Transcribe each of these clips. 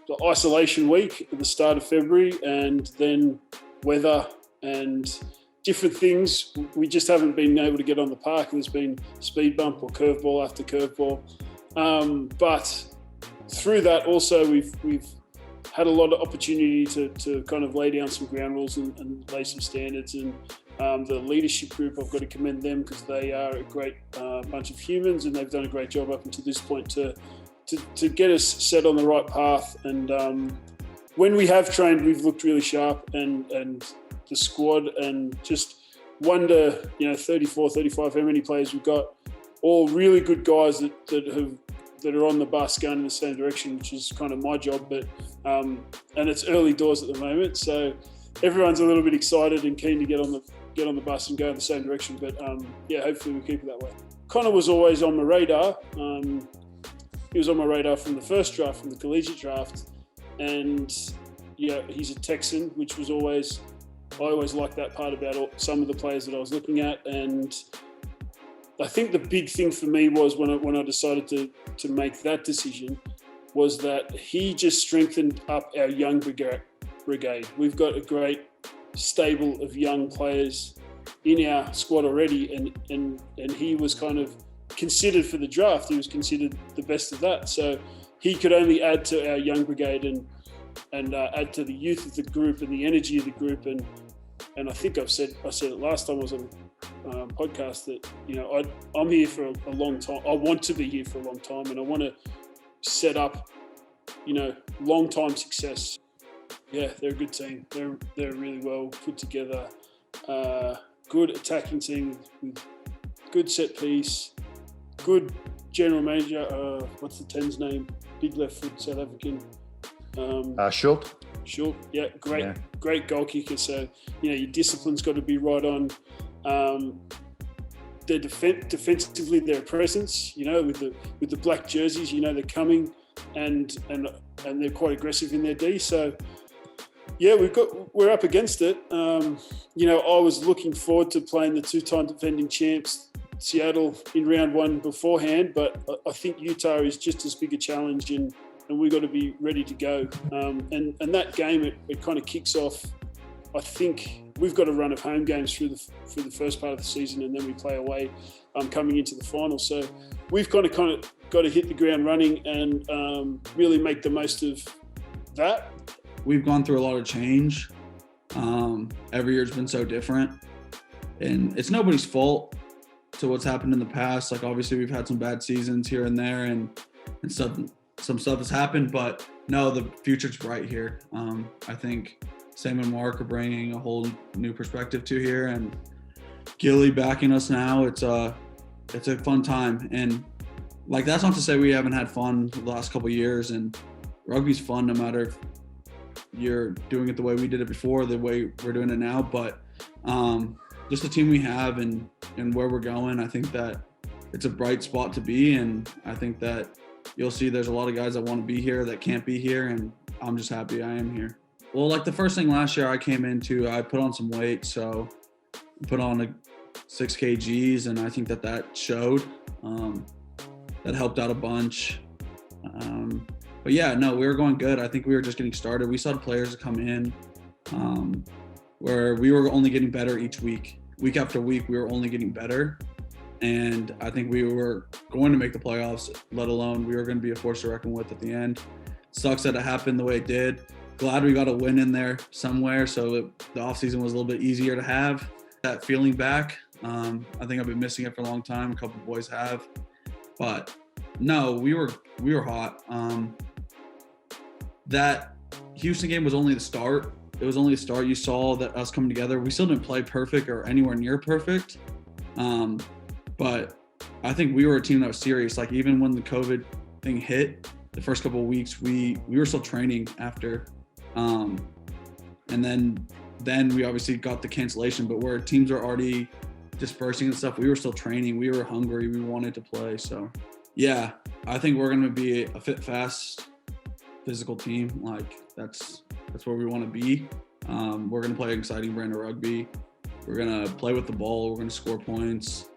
the isolation week at the start of February, and then weather and different things. We just haven't been able to get on the park. There's been speed bump or curveball after curveball. But through that also we've had a lot of opportunity to kind of lay down some ground rules and lay some standards. And the leadership group, I've got to commend them because they are a great bunch of humans, and they've done a great job up until this point to get us set on the right path. And when we have trained, we've looked really sharp, and the squad, and just wonder, 34, 35, how many players we've got, all really good guys that are on the bus going in the same direction, which is kind of my job. But and it's early doors at the moment, so everyone's a little bit excited and keen to get on the bus and go in the same direction. But hopefully we keep it that way. Conner was always on my radar. He was on my radar from the first draft, from the collegiate draft, and he's a Texan, which was I always liked that part about some of the players that I was looking at. And I think the big thing for me was when I decided to make that decision was that he just strengthened up our young brigade. We've got a great stable of young players in our squad already, and he was kind of considered for the draft. He was considered the best of that. So he could only add to our young brigade and add to the youth of the group and the energy of the group. And I think I said it last time I was on podcast that I'm here for a long time. I want to be here for a long time, and I want to set up long time success. Yeah, they're a good team. They're really well put together. Good attacking team with good set piece. Good general manager. What's the 10's name? Big left foot South African. Schultz. Yeah, great goal kicker. So your discipline's got to be right on. Their defensively, their presence, with the black jerseys, they're coming, and they're quite aggressive in their D. So yeah, we're up against it. I was looking forward to playing the two-time defending champs Seattle in round one beforehand, but I think Utah is just as big a challenge, and we've got to be ready to go. And that game, it kind of kicks off. I think we've got a run of home games through the first part of the season, and then we play away coming into the final. So we've kind of got to hit the ground running and really make the most of that. We've gone through a lot of change. Every year's been so different, and it's nobody's fault to what's happened in the past. Like, obviously we've had some bad seasons here and there, and some stuff has happened, but no, the future's bright here. I think Sam and Mark are bringing a whole new perspective to here, and Gilly backing us now. It's a fun time, and like, that's not to say we haven't had fun the last couple of years, and rugby's fun no matter if you're doing it the way we did it before, the way we're doing it now. But just the team we have and where we're going, I think that it's a bright spot to be, and I think that you'll see there's a lot of guys that want to be here that can't be here, and I'm just happy I am here. Well, like the first thing last year I came into, I put on some weight, so I put on 6 kgs, and I think that showed. That helped out a bunch. But yeah, no, we were going good. I think we were just getting started. We saw the players come in where we were only getting better each week. Week after week, we were only getting better. And I think we were going to make the playoffs, let alone we were going to be a force to reckon with at the end. Sucks that it happened the way it did. Glad we got a win in there somewhere, so the offseason was a little bit easier to have that feeling back. I think I've been missing it for a long time. A couple of boys have. But no, we were hot. That Houston game was only the start. It was only the start. You saw that us coming together. We still didn't play perfect or anywhere near perfect. But I think we were a team that was serious. Like, even when the COVID thing hit, the first couple of weeks, we were still training after. And then we obviously got the cancellation, but where teams are already dispersing and stuff, we were still training. We were hungry. We wanted to play. So, yeah, I think we're going to be a fit, fast, physical team. Like, that's where we want to be. We're going to play an exciting brand of rugby. We're going to play with the ball. We're going to score points.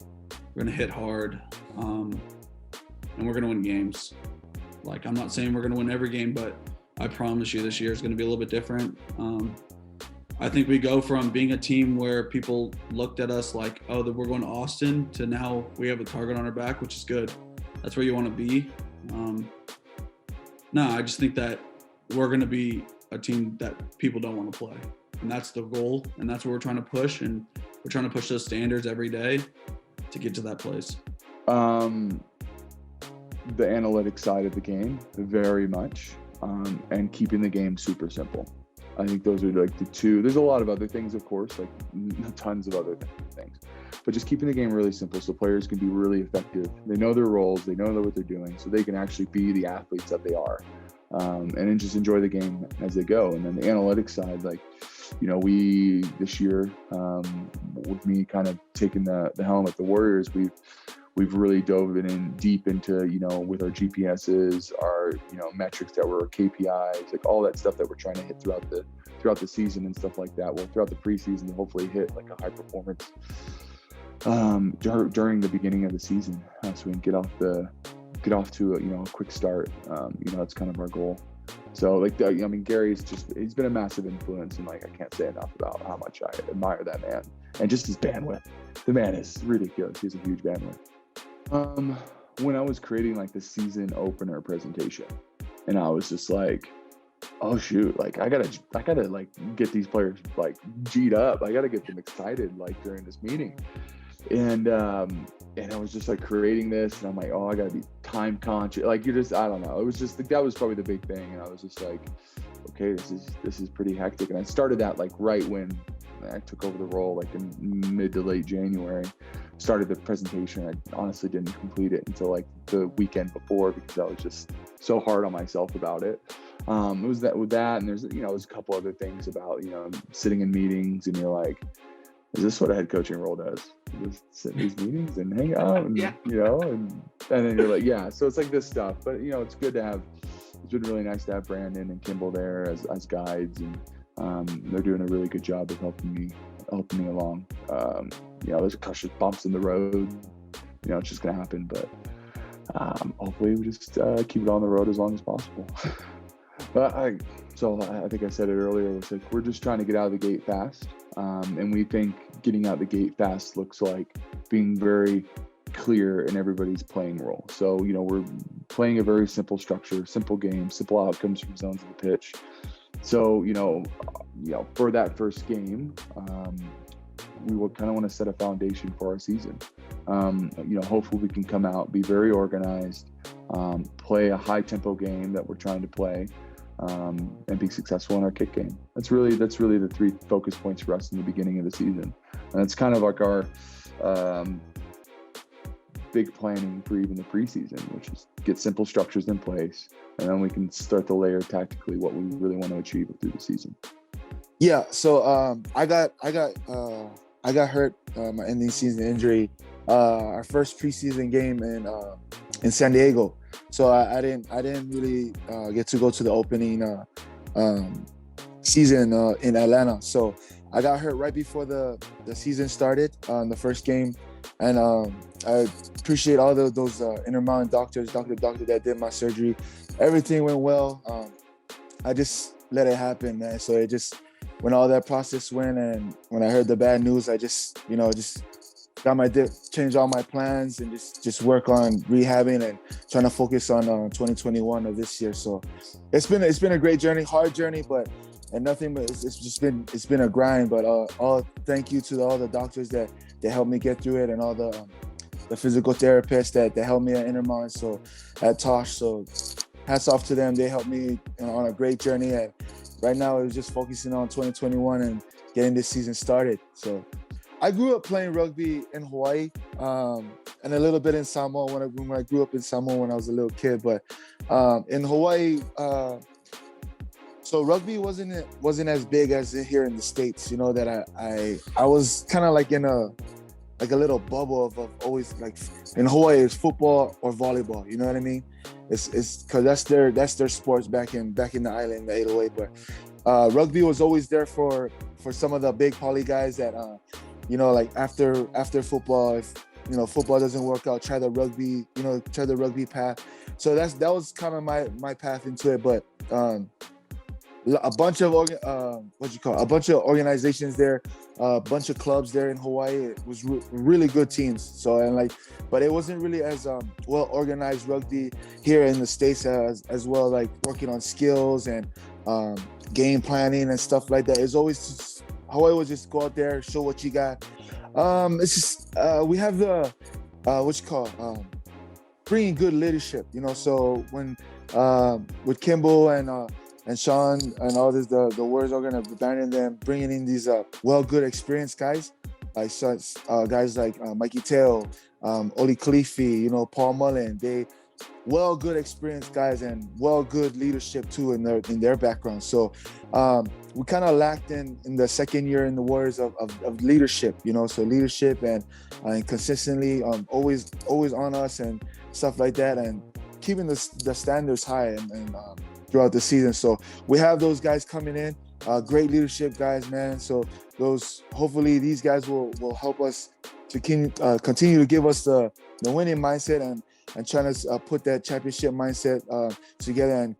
We're going to hit hard. And we're going to win games. Like, I'm not saying we're going to win every game, but I promise you this year is going to be a little bit different. I think we go from being a team where people looked at us like, oh, that we're going to Austin, to now we have a target on our back, which is good. That's where you want to be. No, I just think that we're going to be a team that people don't want to play. And that's the goal. And that's what we're trying to push. And we're trying to push those standards every day to get to that place. The analytics side of the game, very much. And keeping the game super simple. I think those are like the two. There's a lot of other things, of course, like tons of other things. But just keeping the game really simple so players can be really effective. They know their roles, they know what they're doing, so they can actually be the athletes that they are. And then just enjoy the game as they go. And then the analytics side, like, you know, we this year, with me kind of taking the helm at the Warriors, we've really dove in deep into, you know, with our GPSs, our, you know, metrics that were KPIs, like all that stuff that we're trying to hit throughout the season and stuff like that. Well, throughout the preseason, to hopefully hit like a high performance during the beginning of the season, so we can get off to a, you know, a quick start. You know, that's kind of our goal. So like, I mean, he's been a massive influence, and like, I can't say enough about how much I admire that man and just his bandwidth. The man is ridiculous. He has a huge bandwidth. When I was creating like the season opener presentation, and I was just like, oh shoot, like I gotta like get these players like G'd up. I gotta get them excited like during this meeting. And I was just like creating this, and I'm like, oh, I gotta be time conscious. Like, I don't know. It was just like, that was probably the big thing. And I was just like, okay, this is pretty hectic. And I started that like right when I took over the role, like in mid to late January. Started the presentation. I honestly didn't complete it until like the weekend before, because I was just so hard on myself about it. It was that with that, and there's, you know, there's a couple other things about, you know, sitting in meetings, and you're like, is this what a head coaching role does? You just sit in these meetings and hang out, and, you know, and then you're like, yeah. So it's like this stuff, but you know, it's good to have. It's been really nice to have Brandon and Kimball there as guides, and they're doing a really good job of helping me along. You know, there's just bumps in the road. You know, it's just gonna happen, but hopefully we just keep it on the road as long as possible. But I think I said it earlier. It's like, we're just trying to get out of the gate fast, and we think getting out the gate fast looks like being very clear in everybody's playing role. So, you know, we're playing a very simple structure, simple game, simple outcomes from zones of the pitch. So, you know, for that first game, we will kind of want to set a foundation for our season. You know, hopefully we can come out, be very organized, play a high tempo game that we're trying to play, and be successful in our kick game. That's really the three focus points for us in the beginning of the season. And it's kind of like our big planning for even the preseason, which is get simple structures in place, and then we can start to layer tactically what we really want to achieve through the season. Yeah. So I got hurt, my ending season injury, our first preseason game in San Diego. So I didn't really get to go to the opening season in Atlanta. So I got hurt right before the season started, the first game, and I appreciate all those Intermountain doctors, doctor that did my surgery. Everything went well. I just let it happen, man. So it just, when all that process went, and when I heard the bad news, I just got changed all my plans, and just work on rehabbing and trying to focus on 2021 of this year. So it's been a great journey, hard journey, but it's been a grind. But all thank you to all the doctors that helped me get through it, and all the physical therapists that helped me at Intermountain, so at Tosh. So hats off to them. They helped me on a great journey. And right now, it was just focusing on 2021 and getting this season started. So I grew up playing rugby in Hawaii, and a little bit in Samoa when I grew up in Samoa when I was a little kid. But in Hawaii, so rugby wasn't as big as here in the States. You know, that I was kind of like in a little bubble of always, like, in Hawaii it's football or volleyball. You know what I mean? It's because that's their sports back in the island, the 808. But rugby was always there for some of the big poly guys that you know, like after football, if you know football doesn't work out, try the rugby path. So that was kind of my path into it. But a bunch of a bunch of organizations there, a bunch of clubs there in Hawaii. It was really good teams. So but it wasn't really as well organized rugby here in the States as well, like working on skills and game planning and stuff like that. It's always just, Hawaii would just go out there, show what you got. It's just we have the bringing good leadership, So when with Kimball and Shawn and all this, the Warriors are gonna abandon them, bringing in these good experienced guys, like guys like Mikey Teo, Oli Khalifi, Paul Mullen. They good experienced guys and good leadership too in their background. So we kind of lacked in the second year in the Warriors of leadership, So leadership and consistently always on us and stuff like that, and keeping the standards high and throughout the season. So we have those guys coming in, great leadership guys, man. So hopefully these guys will help us to continue to give us the winning mindset and trying to put that championship mindset together and